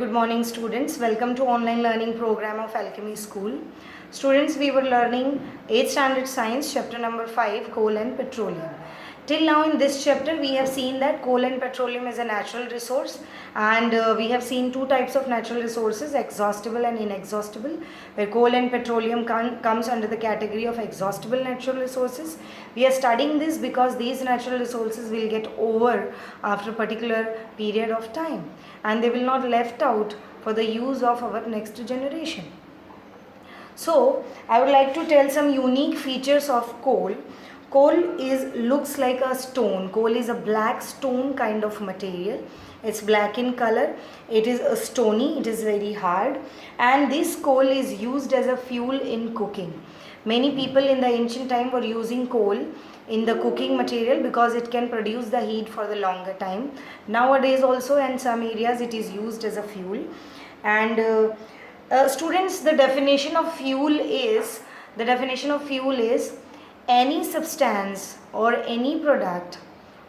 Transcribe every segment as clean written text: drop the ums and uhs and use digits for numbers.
Good morning students. Welcome to online learning program of Alchemy School. Students, we were learning 8th standard science chapter number 5, coal and petroleum. Till now in this chapter we have seen that coal and petroleum is a natural resource, and we have seen two types of natural resources, exhaustible and inexhaustible, where coal and petroleum comes under the category of exhaustible natural resources. We are studying this because these natural resources will get over after a particular period of time, and they will not left out for the use of our next generation. So I would like to tell some unique features of coal. Coal looks like a stone. Coal is a black stone kind of material. It's black in color. It is stony. It is very hard. And this coal is used as a fuel in cooking. Many people in the ancient time were using coal in the cooking material because it can produce the heat for the longer time. Nowadays also in some areas it is used as a fuel. And students, the definition of fuel is any substance or any product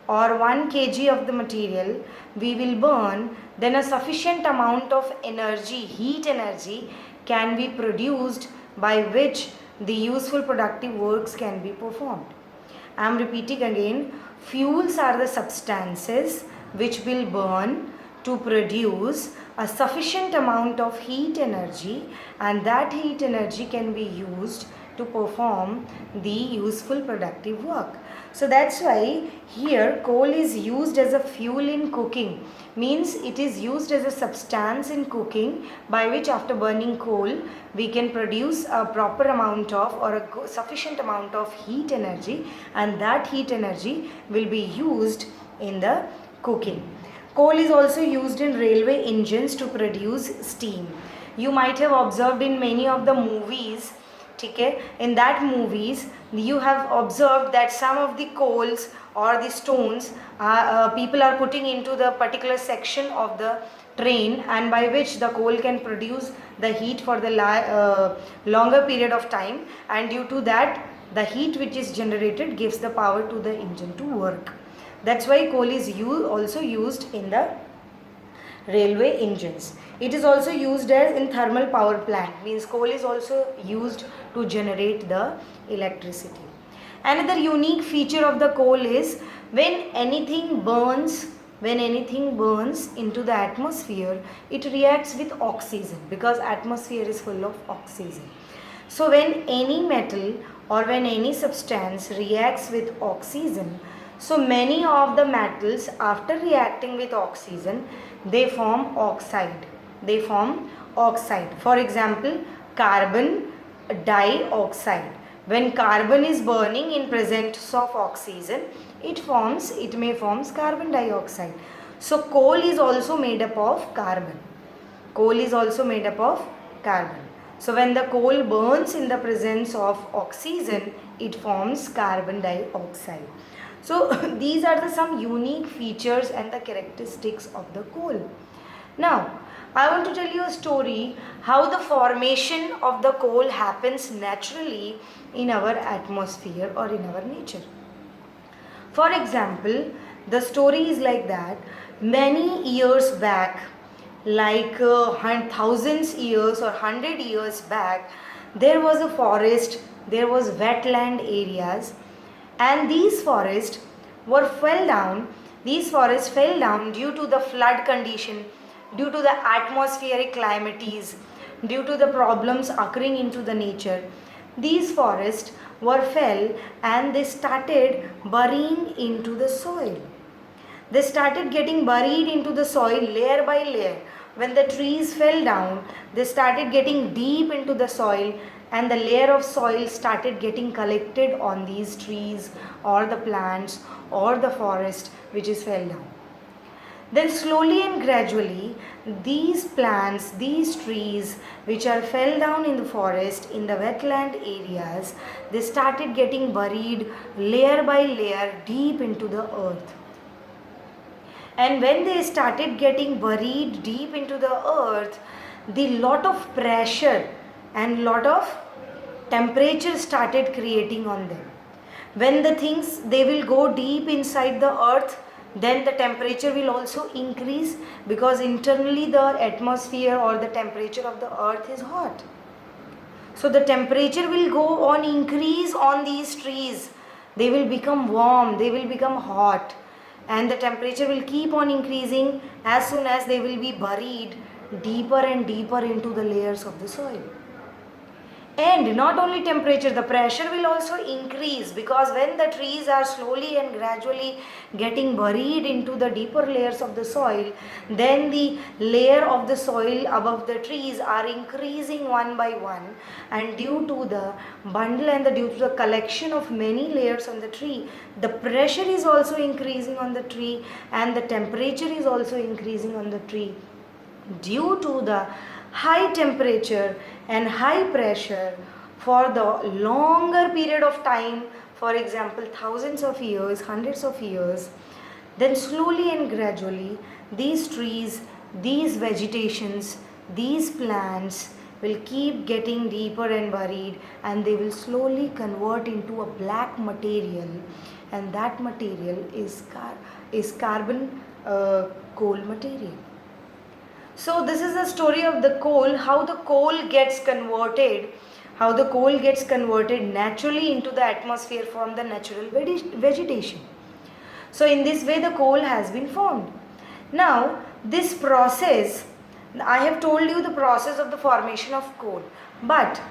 or 1 kg of the material we will burn, then a sufficient amount of energy, heat energy, can be produced by which the useful productive works can be performed. I am repeating again, fuels are the substances which will burn to produce a sufficient amount of heat energy, and that heat energy can be used to perform the useful productive work. So that's why here coal is used as a fuel in cooking, means it is used as a substance in cooking by which after burning coal we can produce a proper amount of or a sufficient amount of heat energy, and that heat energy will be used in the cooking. Coal is also used in railway engines to produce steam. You might have observed in many of the movies, okay, in that movies you have observed that some of the coals or the stones people are putting into the particular section of the train, and by which the coal can produce the heat for the longer period of time, and due to that the heat which is generated gives the power to the engine to work. That's why coal is also used in the railway engines. It is also used as in thermal power plant, means coal is also used to generate the electricity. Another unique feature of the coal is when anything burns into the atmosphere, it reacts with oxygen, because atmosphere is full of oxygen. So when any metal or when any substance reacts with oxygen, so many of the metals after reacting with oxygen, they form oxide. For example, carbon dioxide. When carbon is burning in presence of oxygen, it may form carbon dioxide. So coal is also made up of carbon. So when the coal burns in the presence of oxygen, it forms carbon dioxide. So these are some unique features and the characteristics of the coal. Now, I want to tell you a story how the formation of the coal happens naturally in our atmosphere or in our nature. For example, the story is like that many years back, like thousands years or 100 years back, there was a forest, there was wetland areas, and these forests fell down due to the flood condition, due to the atmospheric calamities, due to the problems occurring into the nature. These forests fell and they started burying into the soil. They started getting buried into the soil layer by layer. When the trees fell down, they started getting deep into the soil, and the layer of soil started getting collected on these trees or the plants or the forest which is fell down. Then slowly and gradually, these plants, these trees which are fell down in the forest, in the wetland areas, they started getting buried layer by layer deep into the earth. And when they started getting buried deep into the earth, the lot of pressure and lot of temperature started creating on them. When the things, they will go deep inside the earth, then the temperature will also increase, because internally the atmosphere or the temperature of the earth is hot. So the temperature will go on increase on these trees. They will become warm, they will become hot, and the temperature will keep on increasing as soon as they will be buried deeper and deeper into the layers of the soil. And not only temperature, the pressure will also increase, because when the trees are slowly and gradually getting buried into the deeper layers of the soil, then the layer of the soil above the trees are increasing one by one, and due to the bundle and due to the collection of many layers on the tree, the pressure is also increasing on the tree, and the temperature is also increasing on the tree. Due to the high temperature and high pressure for the longer period of time, for example thousands of years, hundreds of years, then slowly and gradually these trees, these vegetations, these plants will keep getting deeper and buried, and they will slowly convert into a black material, and that material is carbon coal material. So this is the story of the coal, how the coal gets converted, naturally into the atmosphere from the natural vegetation. So in this way the coal has been formed. Now this process, I have told you the process of the formation of coal, but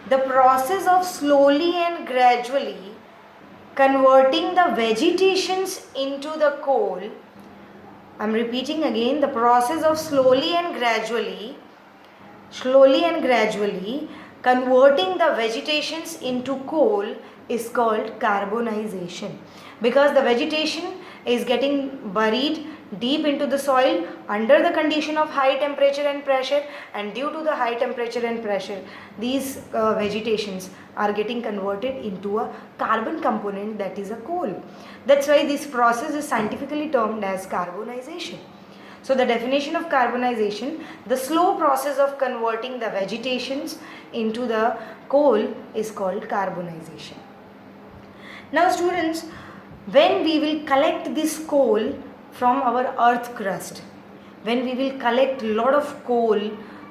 the process of slowly and gradually converting the vegetations into the coal, I'm repeating again, the process of slowly and gradually converting the vegetations into coal is called carbonization, because the vegetation is getting buried deep into the soil under the condition of high temperature and pressure, and due to the high temperature and pressure these vegetations are getting converted into a carbon component, that is a coal. That's why this process is scientifically termed as carbonization. So the definition of carbonization, the slow process of converting the vegetations into the coal, is called carbonization. Now students, when we will collect this coal from our earth crust, when we will collect lot of coal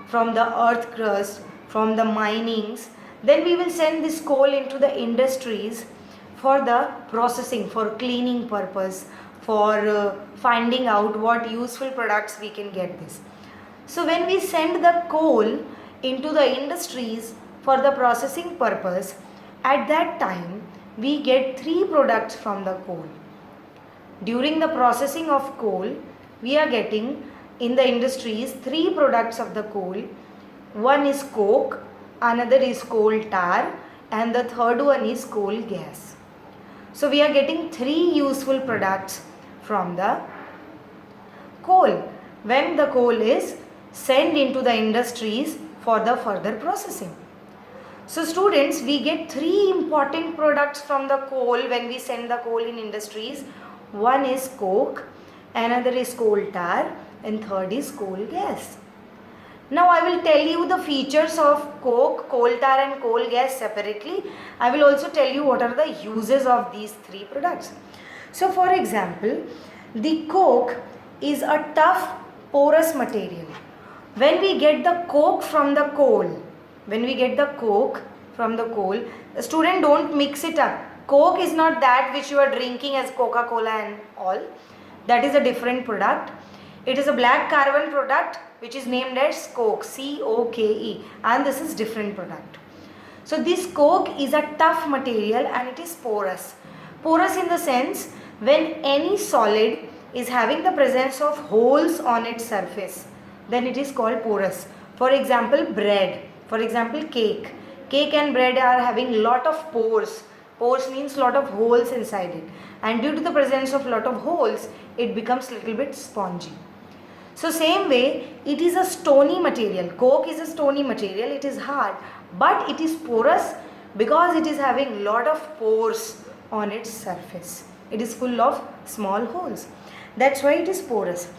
from the earth crust, from the minings, then we will send this coal into the industries for the processing, for cleaning purpose, for finding out what useful products we can get this. So when we send the coal into the industries for the processing purpose, at that time we get 3 products from the coal. During the processing of coal, we are getting in the industries 3 products of the coal. One is coke, another is coal tar, and the third one is coal gas. So we are getting 3 useful products from the coal when the coal is sent into the industries for the further processing. So students, we get 3 important products from the coal when we send the coal in industries. One is coke, another is coal tar, and third is coal gas. Now I will tell you the features of coke, coal tar and coal gas separately. I will also tell you what are the uses of these 3 products. So for example, the coke is a tough porous material. When we get the coke from the coal, student, don't mix it up. Coke is not that which you are drinking as Coca-Cola and all. That is a different product. It is a black carbon product which is named as coke, C-O-K-E, and this is different product. So this coke is a tough material and it is porous. Porous in the sense when any solid is having the presence of holes on its surface, then it is called porous. For example, bread, for example cake. Cake and bread are having lot of pores. Pores means lot of holes inside it, and due to the presence of lot of holes, it becomes little bit spongy. So same way, it is a stony material. Coke is a stony material. It is hard, but it is porous because it is having lot of pores on its surface. It is full of small holes. That's why it is porous.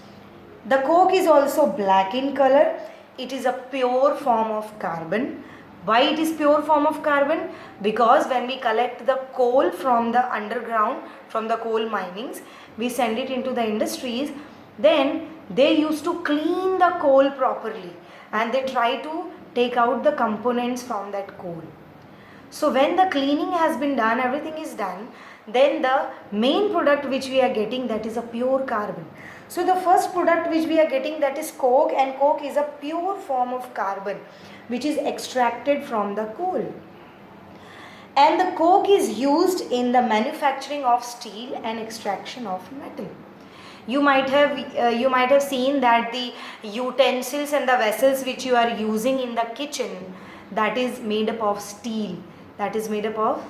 The coke is also black in color. It is a pure form of carbon. Why it is pure form of carbon? Because when we collect the coal from the underground, from the coal minings, we send it into the industries, then they used to clean the coal properly and they try to take out the components from that coal. So when the cleaning has been done, everything is done, then the main product which we are getting, that is a pure carbon. So the first product which we are getting, that is coke, and coke is a pure form of carbon which is extracted from the coal. And the coke is used in the manufacturing of steel and extraction of metal. You might have seen that the utensils and the vessels which you are using in the kitchen, that is made up of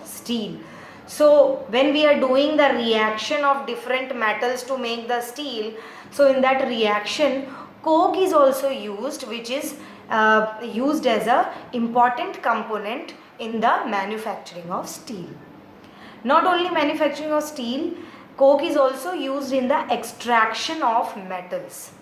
steel. So when we are doing the reaction of different metals to make the steel, so in that reaction coke is also used, which is used as a important component in the manufacturing of steel. Not only manufacturing of steel, coke is also used in the extraction of metals.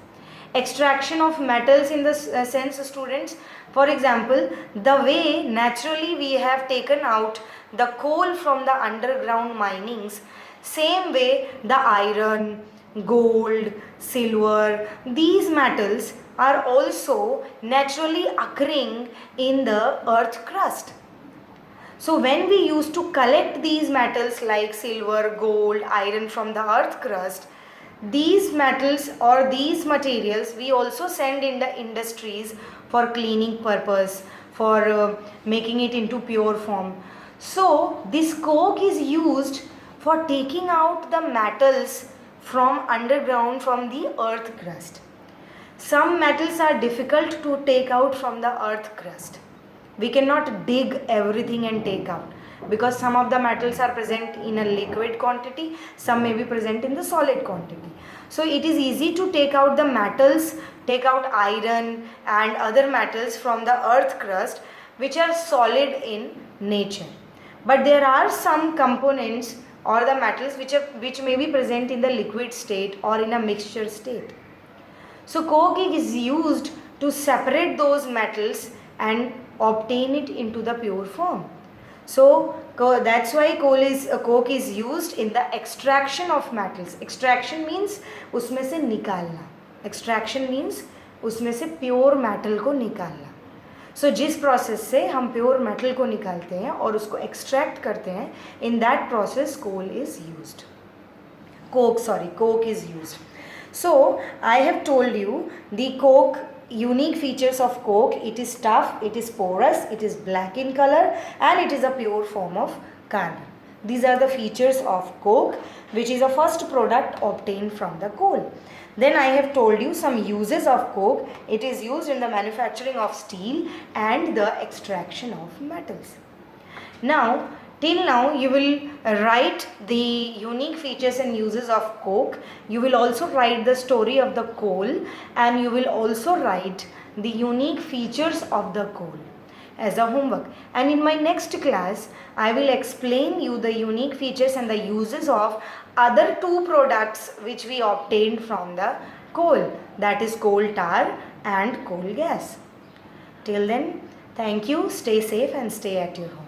Extraction of metals in the sense, students, for example, the way naturally we have taken out the coal from the underground minings, same way the iron, gold, silver, these metals are also naturally occurring in the earth crust. So when we used to collect these metals like silver, gold, iron from the earth crust, these metals or these materials we also send in the industries for cleaning purpose, for making it into pure form. So this coke is used for taking out the metals from underground, from the earth crust. Some metals are difficult to take out from the earth crust. We cannot dig everything and take out, because some of the metals are present in a liquid quantity, some may be present in the solid quantity. So it is easy to take out the metals, take out iron and other metals from the earth crust which are solid in nature. But there are some components or the metals which may be present in the liquid state or in a mixture state. So coke is used to separate those metals and obtain it into the pure form. So that's why coke is used in the extraction of metals. Extraction means उसमें से निकालना. Extraction means उसमें से pure metal को निकालना. So जिस process से हम pure metal को निकालते हैं और उसको extract करते हैं, in that process coke is used. So I have told you the coke unique features of coke. It is tough, it is porous, it is black in color, and it is a pure form of carbon. These are the features of coke, which is a first product obtained from the coal. Then I have told you some uses of coke. It is used in the manufacturing of steel and the extraction of metals. Now, till now you will write the unique features and uses of coke. You will also write the story of the coal, and you will also write the unique features of the coal as a homework. And in my next class, I will explain you the unique features and the uses of other two products which we obtained from the coal, that is coal tar and coal gas. Till then, thank you, stay safe and stay at your home.